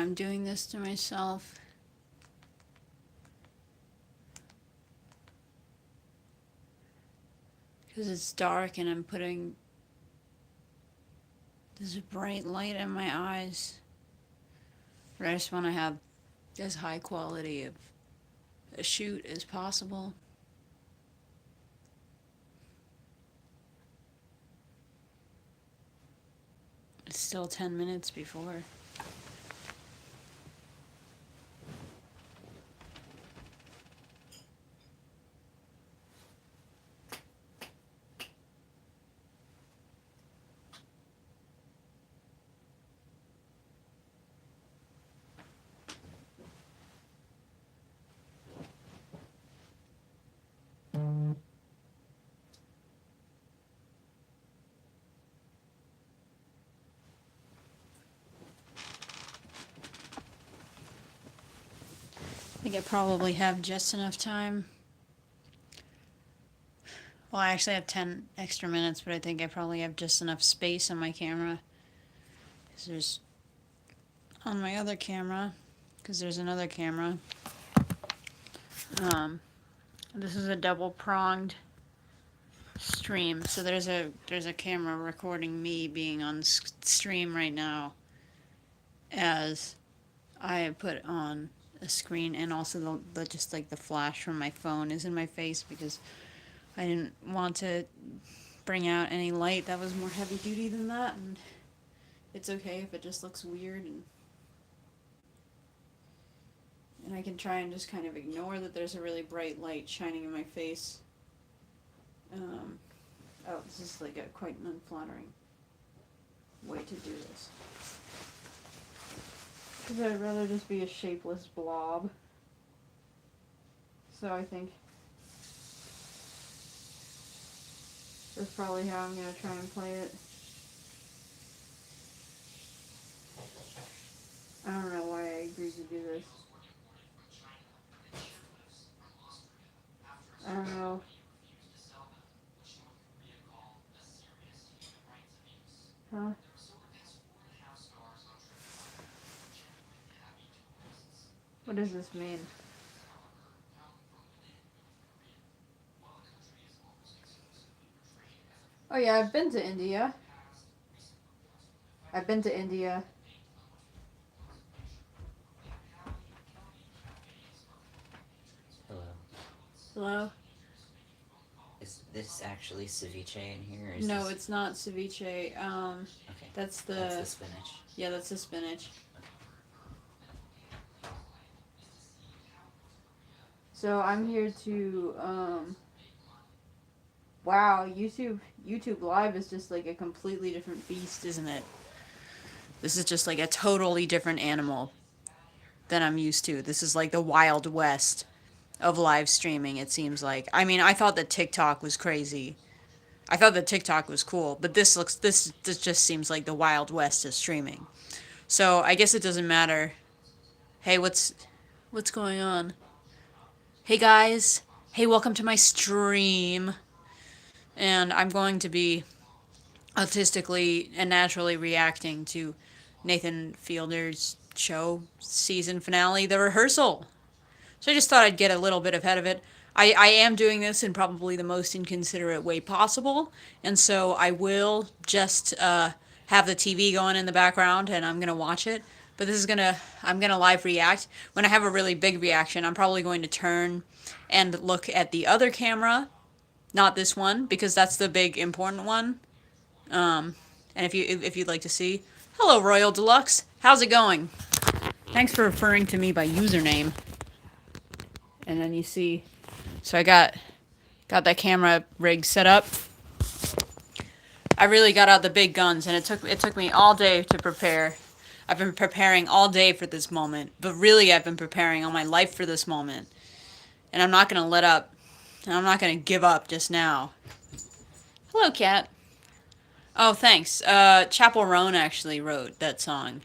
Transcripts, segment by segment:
I'm doing this to myself. Because it's dark and I'm putting this bright light in my eyes. But I just want to have as high quality of a shoot as possible. It's still 10 minutes before. I think I probably have just enough time. Well, I actually have 10 extra minutes, but I think I probably have just enough space on my camera. Because there's, on my other camera, because there's another camera. This is a double-pronged stream. So there's a camera recording me being on stream right now as I put on a screen, and also the just like the flash from my phone is in my face because I didn't want to bring out any light that was more heavy duty than that, and it's okay if it just looks weird, and I can try and just kind of ignore that there's a really bright light shining in my face. Oh, this is like a quite an unflattering way to do this. Because I'd rather just be a shapeless blob. So I think that's probably how I'm going to try and play it. I don't know why I agreed to do this. I don't know. Huh? What does this mean? Oh yeah, I've been to India. I've been to India. Hello. Hello? Is this actually ceviche in here? Or is No, this... it's not ceviche. Okay. That's That's the spinach. Yeah, that's the spinach. So I'm here to wow, YouTube Live is just like a completely different beast, isn't it? This is just like a totally different animal than I'm used to. This is like the Wild West of live streaming, it seems like. I mean, I thought that TikTok was crazy. I thought that TikTok was cool, but this just seems like the Wild West of streaming. So I guess it doesn't matter. Hey, what's going on? Hey guys. Hey, welcome to my stream. And I'm going to be autistically and naturally reacting to Nathan Fielder's show season finale, The Rehearsal. So I just thought I'd get a little bit ahead of it. I am doing this in probably the most inconsiderate way possible, and so I will just have the TV going in the background, and I'm gonna watch it. But I'm gonna live react. When I have a really big reaction, I'm probably going to turn and look at the other camera, not this one, because that's the big important one. And if you'd like to see, hello Royal Deluxe, how's it going? Thanks for referring to me by username. And then you see, so I got that camera rig set up. I really got out the big guns, and it took me all day to prepare. I've been preparing all day for this moment, but really I've been preparing all my life for this moment. And I'm not gonna let up, and I'm not gonna give up just now. Hello, cat. Oh, thanks. Chapel Roan actually wrote that song.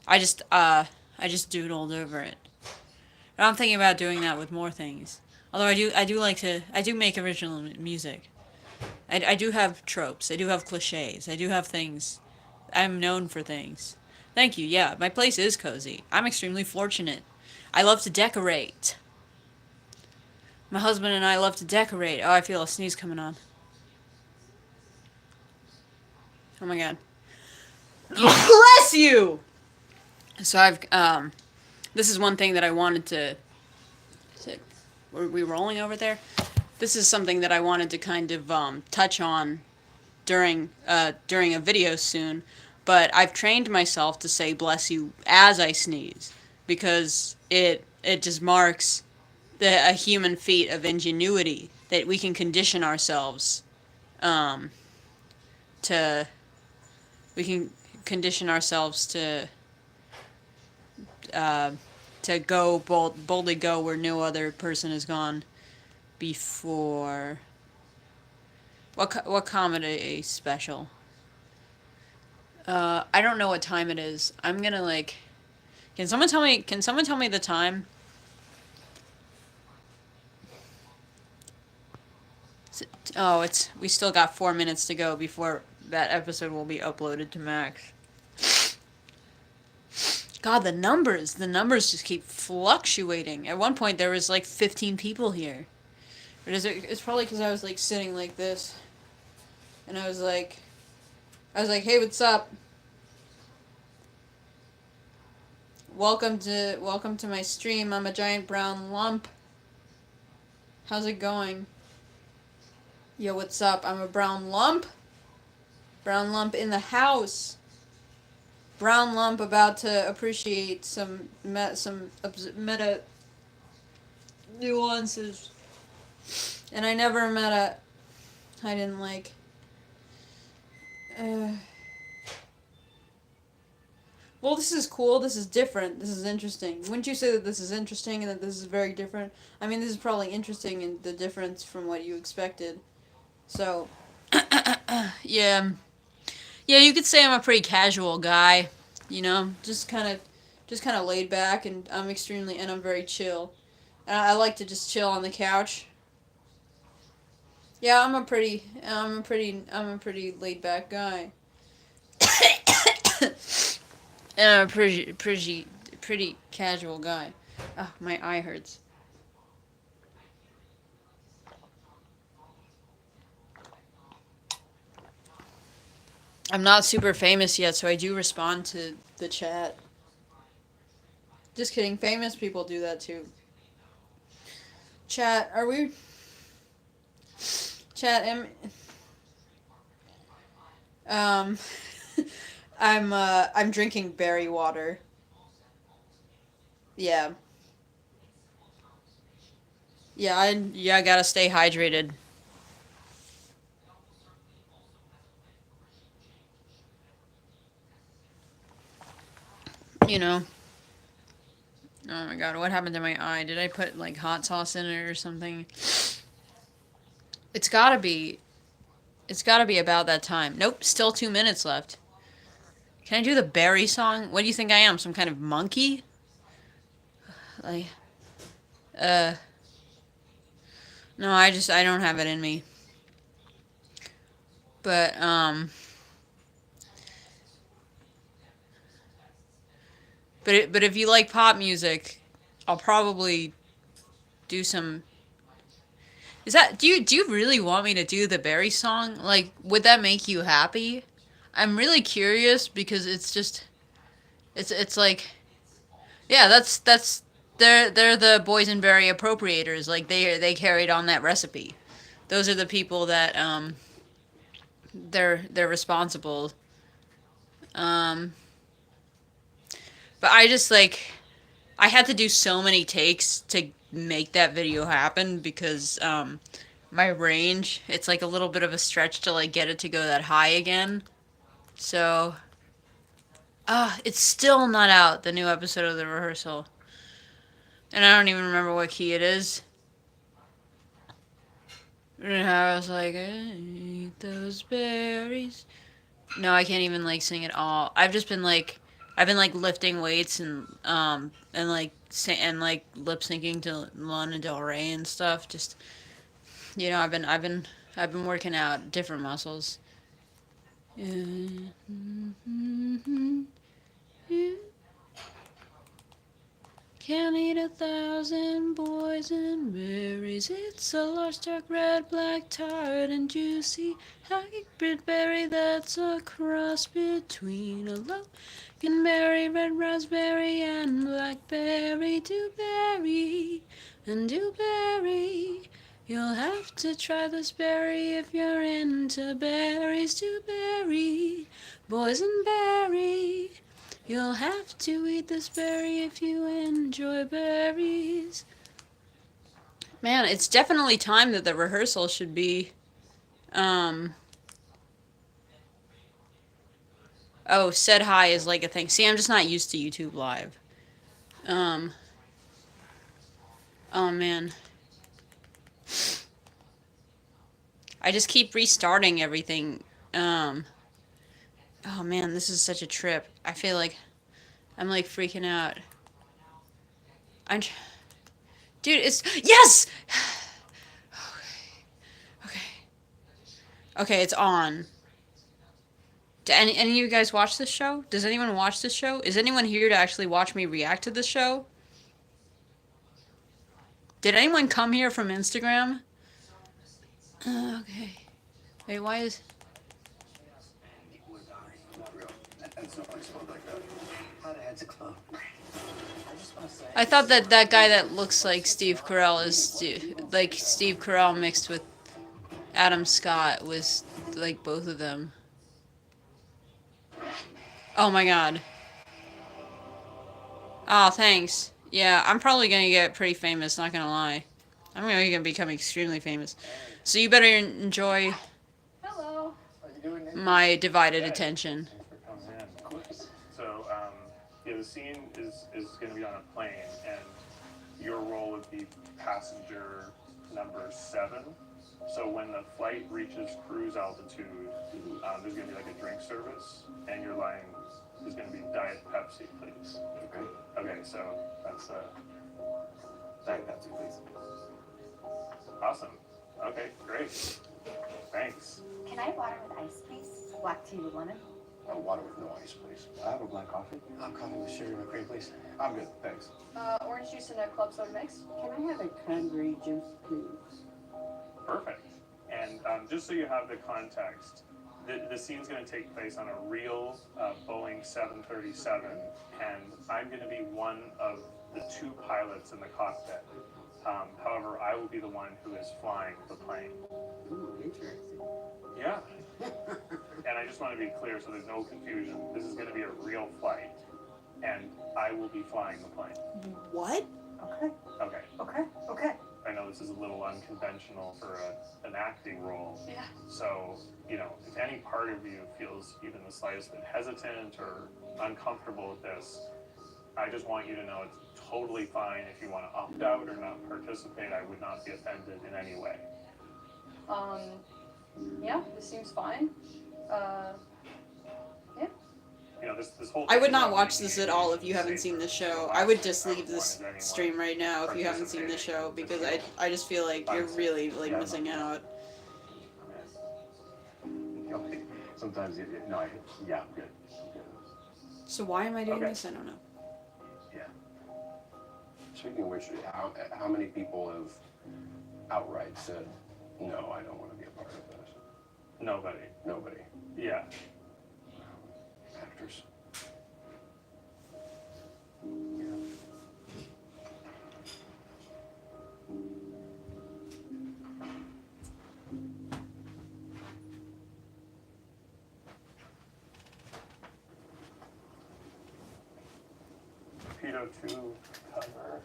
I just doodled over it. But I'm thinking about doing that with more things. Although I do make original music. I do have tropes. I do have cliches. I do have things. I'm known for things. Thank you. Yeah, my place is cozy. I'm extremely fortunate. I love to decorate. My husband and I love to decorate. Oh, I feel a sneeze coming on. Oh my god. Bless you! So this is one thing that I wanted to. Were we rolling over there? This is something that I wanted to kind of touch on during a video soon, but I've trained myself to say "bless you" as I sneeze because it just marks a human feat of ingenuity that we can condition ourselves um, to we can condition ourselves uh, to boldly go where no other person has gone before. What comedy special? I don't know what time it is. I'm gonna like. Can someone tell me? Can someone tell me the time? Oh, it's we still got 4 minutes to go before that episode will be uploaded to Max. God, the numbers just keep fluctuating. At one point, there was like 15 people here. But it's probably because I was like sitting like this, and I was like, hey, what's up? Welcome to my stream. I'm a giant brown lump. How's it going? Yo, what's up? I'm a brown lump. Brown lump in the house. Brown lump about to appreciate some meta nuances. And I never met I didn't like. Uh, well, this is cool. This is different. This is interesting. Wouldn't you say that this is interesting and that this is very different? I mean, this is probably interesting in the difference from what you expected. So, yeah. Yeah, you could say I'm a pretty casual guy, just kind of laid back, and I'm very chill. And I like to just chill on the couch. Yeah, I'm a pretty laid back guy. And I'm a pretty casual guy. Ah, my eye hurts. I'm not super famous yet, so I do respond to the chat. Just kidding. Famous people do that too. Chat, are we? Chat, um, I'm drinking berry water. Yeah, yeah, I gotta stay hydrated. You know. Oh my god, what happened to my eye? Did I put like hot sauce in it or something? It's gotta be. It's gotta be about that time. Nope, still 2 minutes left. Can I do the berry song? What do you think I am? Some kind of monkey? Like, uh, no, I don't have it in me. But, but if you like pop music, I'll probably do some. Do you really want me to do the berry song? Like, would that make you happy? I'm really curious because it's like, yeah, they're the boysenberry appropriators. Like they carried on that recipe. Those are the people that they're responsible. Um, but I just like I had to do so many takes to make that video happen because my range, it's like a little bit of a stretch to like get it to go that high again. So it's still not out, the new episode of the rehearsal. And I don't even remember what key it is. And I was like, I eat those berries. No, I can't even like sing it all. I've been like lifting weights and like and like lip syncing to Lana Del Rey and stuff. Just I've been working out different muscles. You can't eat 1,000 boysenberries. It's a large, dark red, black, tart, and juicy hybrid berry that's a cross between a loganberry, red raspberry, and blackberry. Dewberry and dewberry. You'll have to try this berry if you're into berries. Dewberry, boysenberry. You'll have to eat this berry if you enjoy berries. Man, it's definitely time that the rehearsal should be, um... Oh, said hi is like a thing. See, I'm just not used to YouTube Live. Um... Oh, man. I just keep restarting everything. Oh, man, this is such a trip. I feel like I'm, like, freaking out. Dude, it's... Yes! Okay. Okay, it's on. Do any of you guys watch this show? Does anyone watch this show? Is anyone here to actually watch me react to this show? Did anyone come here from Instagram? Okay. Wait, why is... I thought that that guy that looks like Steve Carell is... like, Steve Carell mixed with Adam Scott was, like, both of them. Oh my god. Oh, thanks. Yeah, I'm probably gonna get pretty famous, not gonna lie. I'm gonna become extremely famous. So you better enjoy Hello. my divided attention. Thanks for coming in. Of course. So, yeah, the scene is going to be on a plane, and your role would be passenger number 7. So when the flight reaches cruise altitude, there's going to be like a drink service, and your line is going to be Diet Pepsi, please. Okay. Okay, so that's Diet Pepsi, please. awesome. Okay, great. Thanks. Can I have water with ice, please? Black tea with lemon. Water with no ice, please. I have a black coffee. Coffee with sugar and cream, please. I'm good, thanks. Orange juice and a club soda mix. Can I have a cranberry juice, please? Perfect. And just so you have the context, the scene's going to take place on a real Boeing 737, and I'm going to be one of the 2 pilots in the cockpit. However, I will be the one who is flying the plane. Ooh, interesting. Yeah. And I just want to be clear so there's no confusion. This is going to be a real flight, and I will be flying the plane. What? Okay, Okay. okay, okay. I know this is a little unconventional for an acting role. Yeah. So, you know, if any part of you feels even the slightest bit hesitant or uncomfortable with this, I just want you to know it's totally fine if you want to opt out or not participate. I would not be offended in any way. Yeah, this seems fine. Yeah. You know, this whole I would thing not about watch making this it at all if you safer haven't seen this for show. the I would last just leave one this is anyone stream right now if you haven't seen the show, because I just feel like you're really, like, missing out. Okay. Sometimes, no, yeah, I'm good. So why am I doing Okay. this? I don't know. Yeah. Speaking of which, how many people have outright said, no, I don't want to be a part of this? Nobody. Nobody. Yeah. Actors. Torpedo 2 cover.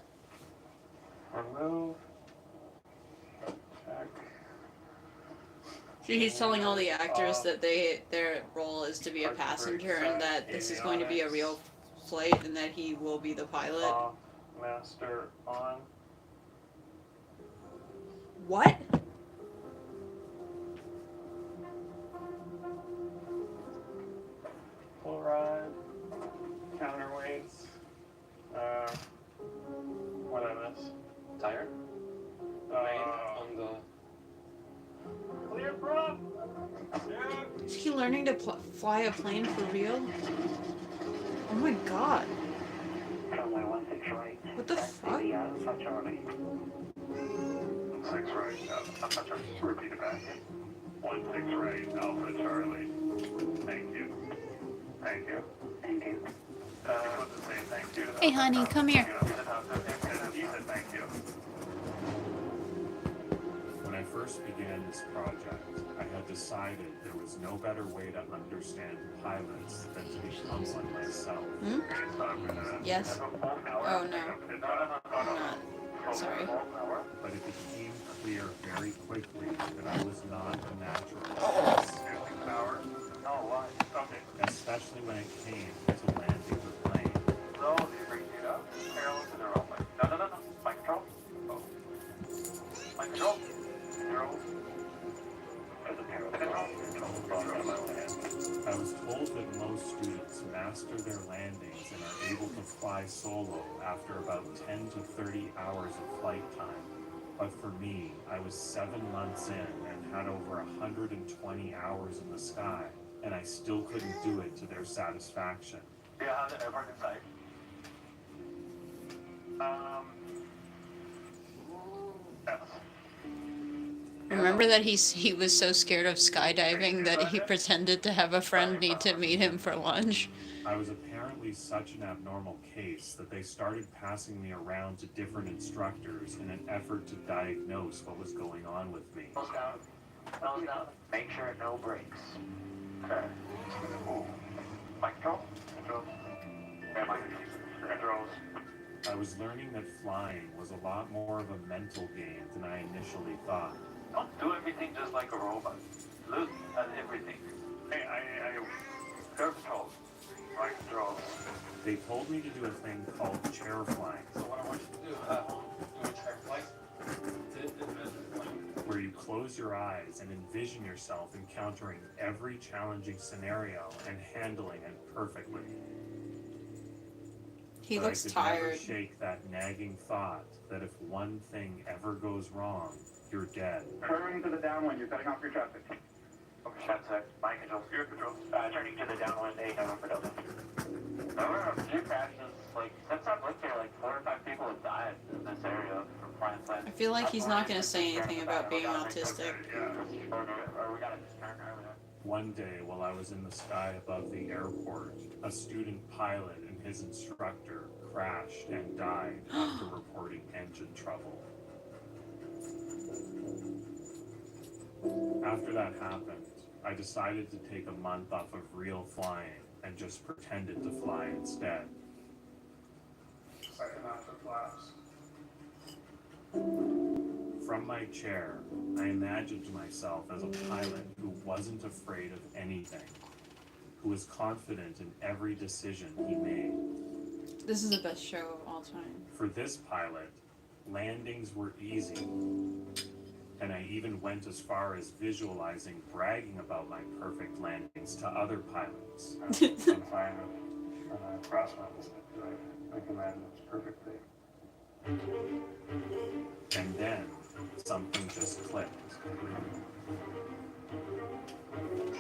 Remove. Check. See, he's telling all the actors that their role is to be a passenger and that this is going to be a real flight and that he will be the pilot. Off. Master on. What? Full ride. Counterweights. What did I miss? Tire? On the... Clear prop. Yeah. Is he learning to fly a plane for real? Oh my god. Runway 16 right. What the Back fuck? to the Alpha Charlie. 6 right, Alpha Charlie. Repeat it back. 16 right, Alpha Charlie. Thank you. Thank you. Thank you. Supposed to say thank you. Hey, honey, come here. You said thank you. When I first began this project, I had decided there was no better way to understand pilots than to become one myself. Hmm? Yes. Oh, no. I'm not. Sorry. But it became clear very quickly that I was not a natural. Oh, why? Okay. Especially when it came to landing the plane. No, they bring it up. Parallel to their own way. No. My control. Oh. My control. Control. I was told that most students master their landings and are able to fly solo after about 10 to 30 hours of flight time. But for me, I was 7 months in and had over 120 hours in the sky, and I still couldn't do it to their satisfaction. Yeah, how's the airport inside? Yes. Remember that he was so scared of skydiving that he pretended to have a friend need to meet him for lunch? I was apparently such an abnormal case that they started passing me around to different instructors in an effort to diagnose what was going on with me. Nose down. Nose down. Make sure no brakes. Okay. My control. Control. Yeah, my controls. I was learning that flying was a lot more of a mental game than I initially thought. Don't do everything just like a robot. Look at everything. Hey, Air controls. My controls. they told me to do a thing called chair flying, So what I want you to do, do a chair flight. where you close your eyes and envision yourself encountering every challenging scenario and handling it perfectly. He But looks I could never tired. shake that nagging thought that if one thing ever goes wrong, you're dead. Turning to the downwind, you're cutting off your traffic. Okay, that's it. My controls. Your controls. Turning to the downwind, 8 for Delta. Remember a few crashes, like, since I've lived here, like 4 or 5 people have died in this area from flying planes. I feel like he's not going to say anything about being autistic. Or we gotta just turn over there. One day, while I was in the sky above the airport, a student pilot and his instructor crashed and died after reporting engine trouble. After that happened, I decided to take a month off of real flying and just pretended to fly instead. Second after flaps. From my chair, I imagined myself as a pilot who wasn't afraid of anything, who was confident in every decision he made. This is the best show of all time. For this pilot, landings were easy, and I even went as far as visualizing bragging about my perfect landings to other pilots. I'm flying cross mountains. I can land this perfectly. And then, something just clicked.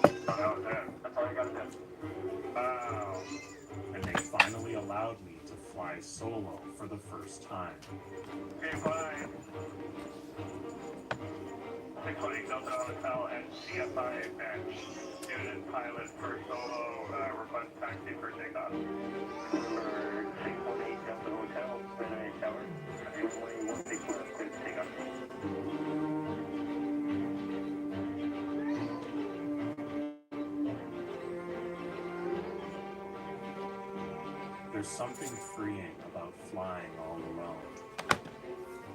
That was it. That's all you gotta do. Wow. And they finally allowed me to fly solo for the first time. Okay, fine. 618 Delta Hotel and CFI and student pilot for solo request taxi for takeoff. For 618 Delta Hotel, San Tower. 618 please take off. There's something freeing about flying all alone.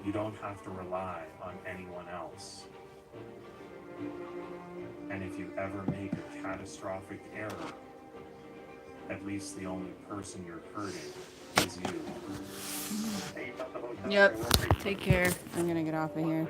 You don't have to rely on anyone else. And if you ever make a catastrophic error, at least the only person you're hurting is you. Yep. Take care. I'm going to get off of here.